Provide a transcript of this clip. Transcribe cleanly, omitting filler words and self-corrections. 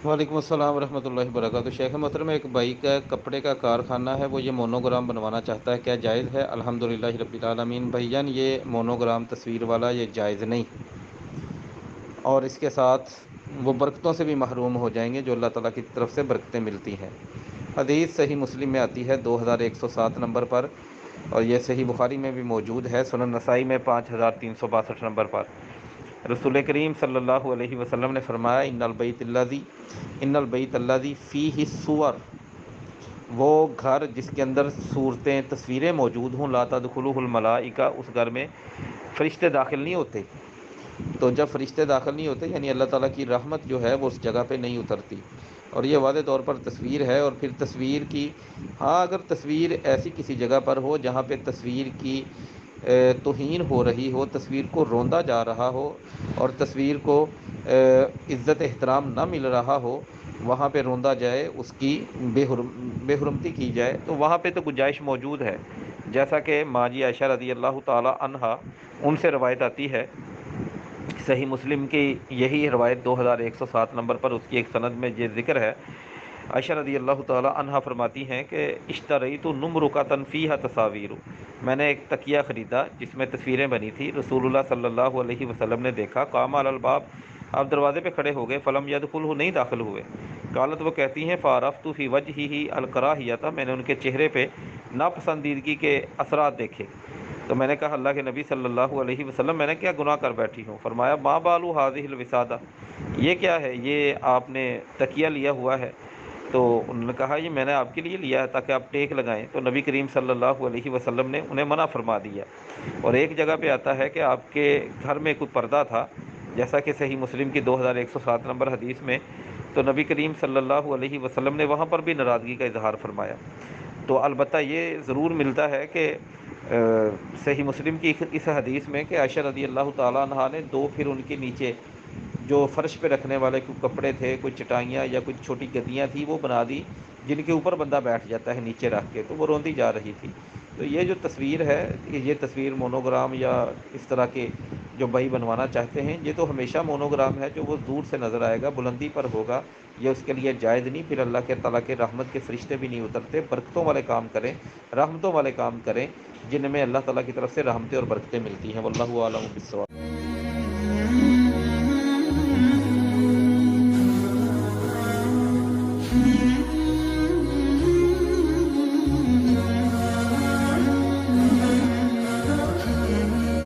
वालेकुम अस्सलाम वरहमतुल्लाहि वबरकातुहू। शेख मोहतरम, एक भाई का कपड़े का कारखाना है, वो ये मोनोग्राम बनवाना चाहता है, क्या जायज़ है? अल्हम्दुलिल्लाहि रब्बिल आलमीन। भाईजान, ये मोनोग्राम तस्वीर वाला ये जायज़ नहीं, और इसके साथ वो बरकतों से भी महरूम हो जाएंगे जो अल्लाह ताला की तरफ से बरकतें मिलती हैं। हदीस सही मुस्लिम में आती है 2107 नंबर पर, और ये सही बुखारी में भी मौजूद है, सुनन नसाई में 5362 नंबर पर। रसूल करीम सल्लल्लाहु अलैहि वसल्लम ने फरमाया, इन्नल बैत अल्लज़ी फ़ीहि सुवर, वो घर जिसके अंदर सूरतें तस्वीरें मौजूद हों, ला तदखुलुहुल मलाइका, उस घर में फ़रिश्ते दाखिल नहीं होते। तो जब फ़रिश्ते दाखिल नहीं होते, यानी अल्लाह ताला की रहमत जो है वो उस जगह पे नहीं उतरती। और ये वाज़े तौर पर तस्वीर है। और फिर तस्वीर की, हाँ, अगर तस्वीर ऐसी किसी जगह पर हो जहाँ पे तस्वीर की तौहीन हो रही हो, तस्वीर को रोंदा जा रहा हो और तस्वीर को इज़्ज़त एहतराम ना मिल रहा हो, वहाँ पे रोंदा जाए, उसकी बेहुरमती की जाए, तो वहाँ पे तो गुंजाइश मौजूद है। जैसा कि माँ जी आयशा रज़ी अल्लाह ताला अन्हा, उनसे रवायत आती है, सही मुस्लिम की यही रवायत 2107 नंबर पर, उसकी एक सनद में ये ज़िक्र है। आयशा रज़ी अल्लाह ताला अन्हा फरमाती हैं कि इश्तरैतु नुमरुकतन फ़ीहा तसावीर, मैंने एक तकिया ख़रीदा जिसमें तस्वीरें बनी थी। रसूलुल्लाह सल्लल्लाहु अलैहि वसल्लम ने देखा, कामा अलल बाब, आप दरवाज़े पे खड़े हो गए, फ़लम यदखुलहु, नहीं दाखिल हुए। कालत, वो कहती हैं, फ़ारफ़्तु फ़ी वजहिही अलकराहियता, मैंने उनके चेहरे पे नापसंदीदगी के असरात देखे। तो मैंने कहा, अल्लाह के नबी सल्लल्लाहु अलैहि वसल्लम, मैंने क्या गुनाह कर बैठी हूँ? फरमाया, मा बालू हाज़िहिल विसादा, ये क्या है, ये आपने तकिया लिया हुआ है? तो उन्होंने कहा, ये मैंने आपके लिए लिया है ताकि आप टेक लगाएं। तो नबी करीम सल्लल्लाहु अलैहि वसल्लम ने उन्हें मना फरमा दिया। और एक जगह पे आता है कि आपके घर में कोई पर्दा था, जैसा कि सही मुस्लिम की 2107 नंबर हदीस में, तो नबी करीम सल्लल्लाहु अलैहि वसल्लम ने वहाँ पर भी नाराज़गी का इजहार फरमाया। तो अलबत्ता ये ज़रूर मिलता है कि सही मुस्लिम की इस हदीस में कि आयशा रज़ी अल्लाह ताला अन्हा ने दो, फिर उनके नीचे जो फ़र्श पे रखने वाले कुछ कपड़े थे, कुछ चटाइयाँ या कुछ छोटी गद्दियाँ थी, वो बना दी, जिनके ऊपर बंदा बैठ जाता है नीचे रख के, तो वो रोंदी जा रही थी। तो ये जो तस्वीर है, ये तस्वीर मोनोग्राम या इस तरह के जो भाई बनवाना चाहते हैं, ये तो हमेशा मोनोग्राम है जो वो दूर से नज़र आएगा, बुलंदी पर होगा, ये उसके लिए जायज़ नहीं। फिर अल्लाह के ताला के रहमत के फ़रिश्ते भी नहीं उतरते। बरकतों वाले काम करें, रहमतों वाले काम करें, जिनमें अल्लाह ताला की तरफ से रहमतें और बरकतें मिलती हैं। वल्लाहु आलम बिस्सवाब।